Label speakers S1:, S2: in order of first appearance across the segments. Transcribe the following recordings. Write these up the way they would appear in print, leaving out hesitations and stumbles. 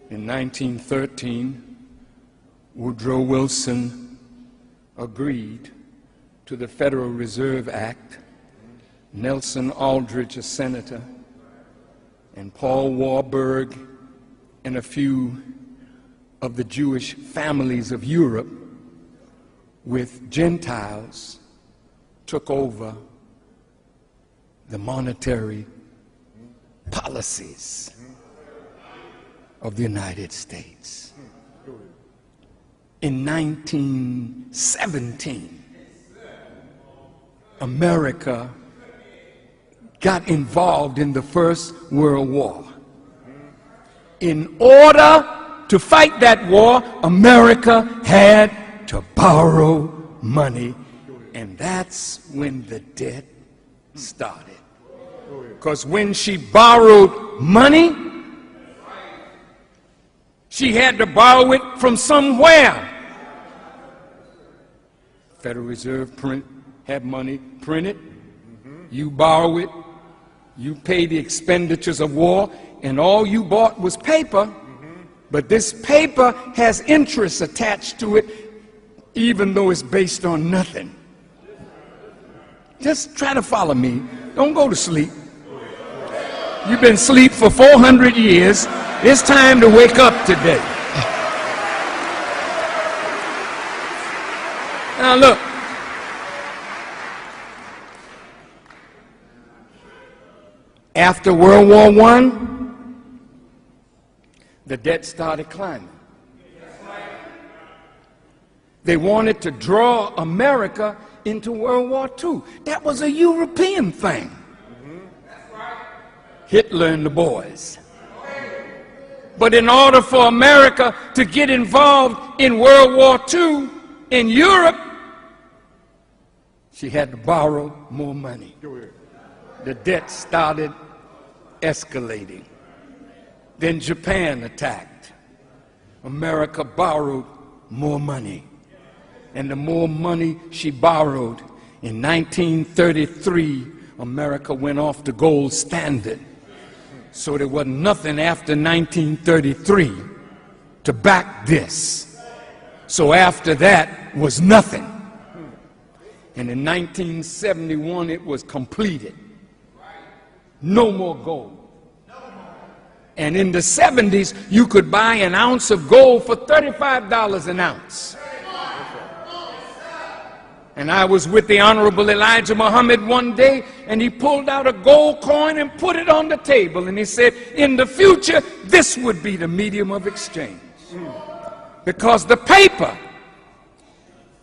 S1: In 1913, Woodrow Wilson agreed to the Federal Reserve Act. Nelson Aldrich, a senator, and Paul Warburg and a few of the Jewish families of Europe with Gentiles took over the monetary policies of the United States. In 1917, America got involved in the First World War. In order to fight that war, America had to borrow money, and that's when the debt started. Because when she borrowed money, she had to borrow it from somewhere. Federal Reserve had money printed, you borrow it, you pay the expenditures of war, and all you bought was paper, but this paper has interest attached to it, even though it's based on nothing. Just try to follow me. Don't go to sleep. You've been asleep for 400 years. It's time to wake up today. Now look. After World War I, the debt started climbing. They wanted to draw America into World War II. That was a European thing. Hitler and the boys. But in order for America to get involved in World War II in Europe, she had to borrow more money. The debt started escalating. Then Japan attacked. America borrowed more money. And the more money she borrowed, in 1933, America went off the gold standard. So there was nothing after 1933 to back this. So after that was nothing. And in 1971, it was completed. No more gold. And in the 70s, you could buy an ounce of gold for $35 an ounce. And I was with the Honorable Elijah Muhammad one day, and he pulled out a gold coin and put it on the table. And he said, in the future, this would be the medium of exchange. Because the paper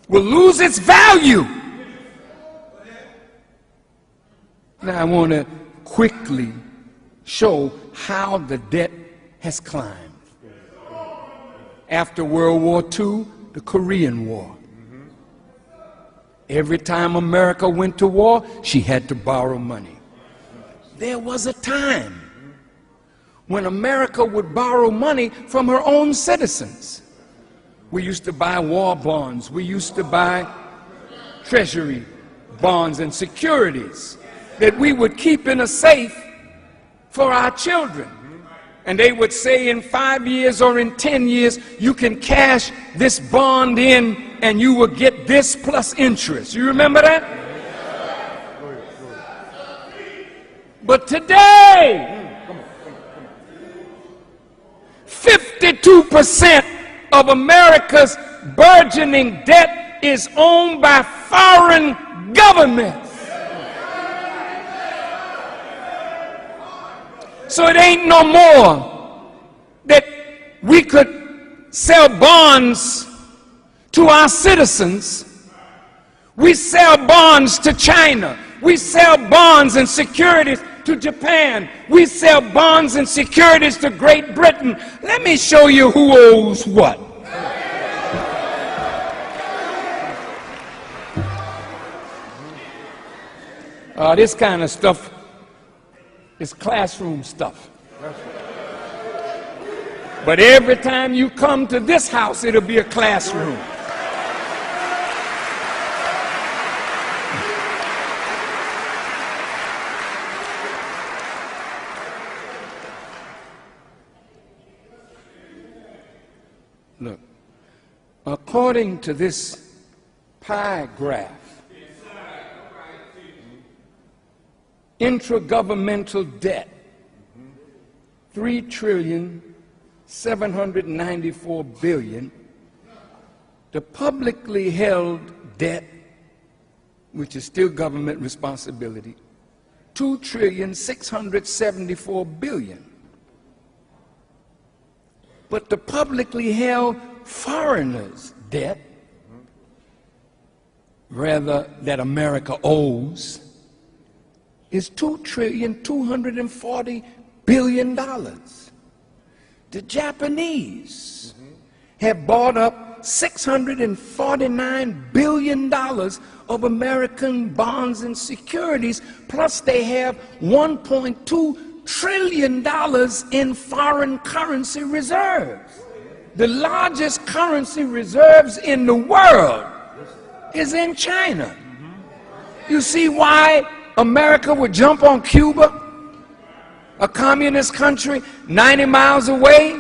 S1: will lose its value. Now I want to quickly show how the debt has climbed. After World War II, the Korean War. Every time America went to war, she had to borrow money. There was a time when America would borrow money from her own citizens. We used to buy war bonds. We used to buy treasury bonds and securities that we would keep in a safe for our children. And they would say in 5 years or in 10 years, you can cash this bond in and you will get this plus interest. You remember that? But today, 52% of America's burgeoning debt is owned by foreign governments. So it ain't no more that we could sell bonds to our citizens. We sell bonds to China. We sell bonds and securities to Japan. We sell bonds and securities to Great Britain. Let me show you who owes what. This kind of stuff is classroom stuff. But every time you come to this house, it'll be a classroom. Look, according to this pie graph, intragovernmental debt, $3.794 trillion. The publicly held debt, which is still government responsibility, $2.674 trillion. But the publicly held foreigners' debt, rather that America owes, is $2.240 trillion. The Japanese have bought up $649 billion of American bonds and securities, plus they have $1.2 trillion in foreign currency reserves. The largest currency reserves in the world is in China. You see why America would jump on Cuba, a communist country 90 miles away,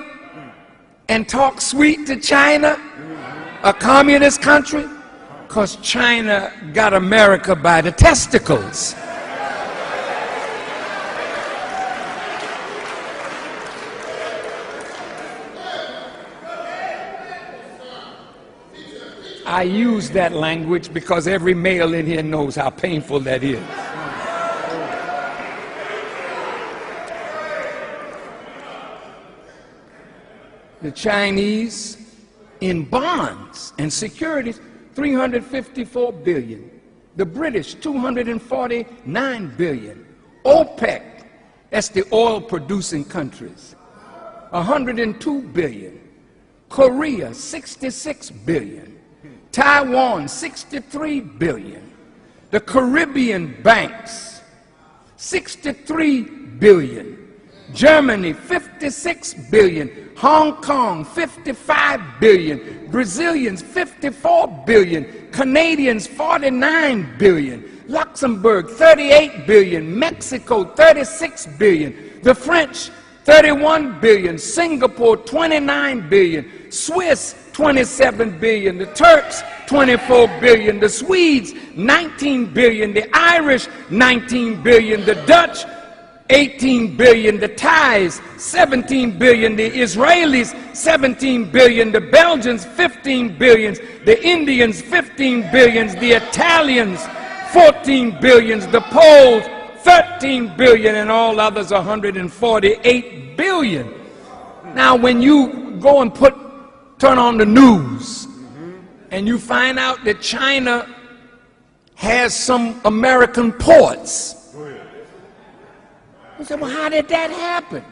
S1: and talk sweet to China, a communist country? Because China got America by the testicles. I use that language because every male in here knows how painful that is. The Chinese, in bonds and securities, $354 billion. The British, $249 billion. OPEC, that's the oil-producing countries, $102 billion. Korea, $66 billion. Taiwan, $63 billion. The Caribbean banks, $63 billion. Germany, $56 billion. Hong Kong, $55 billion. Brazilians, $54 billion. Canadians, $49 billion. Luxembourg, $38 billion. Mexico, $36 billion. The French, $31 billion. Singapore, $29 billion. Swiss, $27 billion. The Turks, $24 billion. The Swedes, $19 billion. The Irish, $19 billion. The Dutch, $18 billion. The Thais, $17 billion. The Israelis, $17 billion. The Belgians, $15 billion. The Indians, $15 billion. The Italians, $14 billion. The Poles, $13 billion. And all others, $148 billion. Now, when you go and turn on the news and you find out that China has some American ports, you say, well, how did that happen?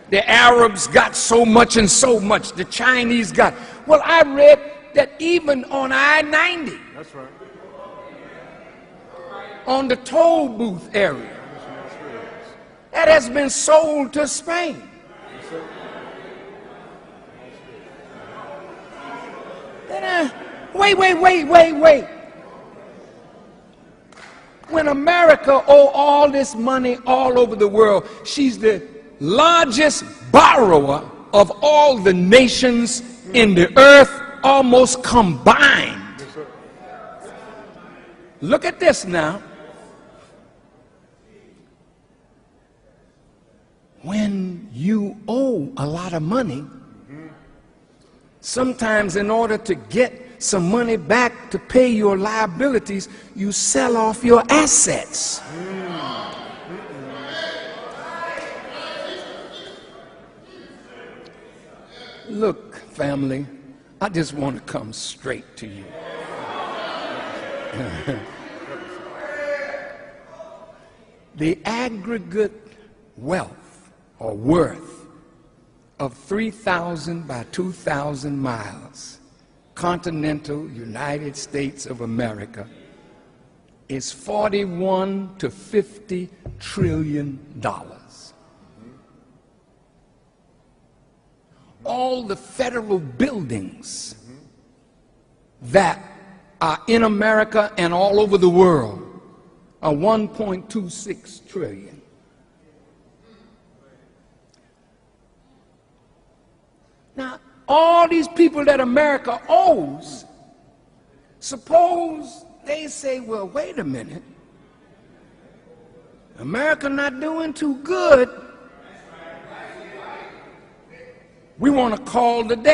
S1: The Arabs got so much and so much. The Chinese got. Well, I read that even on I-90, that's right, on the toll booth area, that has been sold to Spain. Wait. When America owes all this money all over the world, she's the largest borrower of all the nations in the earth, almost combined. Look at this now. When you owe a lot of money, sometimes in order to get some money back to pay your liabilities, you sell off your assets. Look, family, I just want to come straight to you. The aggregate wealth or worth of 3,000 by 2,000 miles, continental United States of America, is $41 to $50 trillion. All the federal buildings that are in America and all over the world are $1.26 trillion. Now, all these people that America owes, suppose they say, well, wait a minute, America not doing too good. We want to call the debt.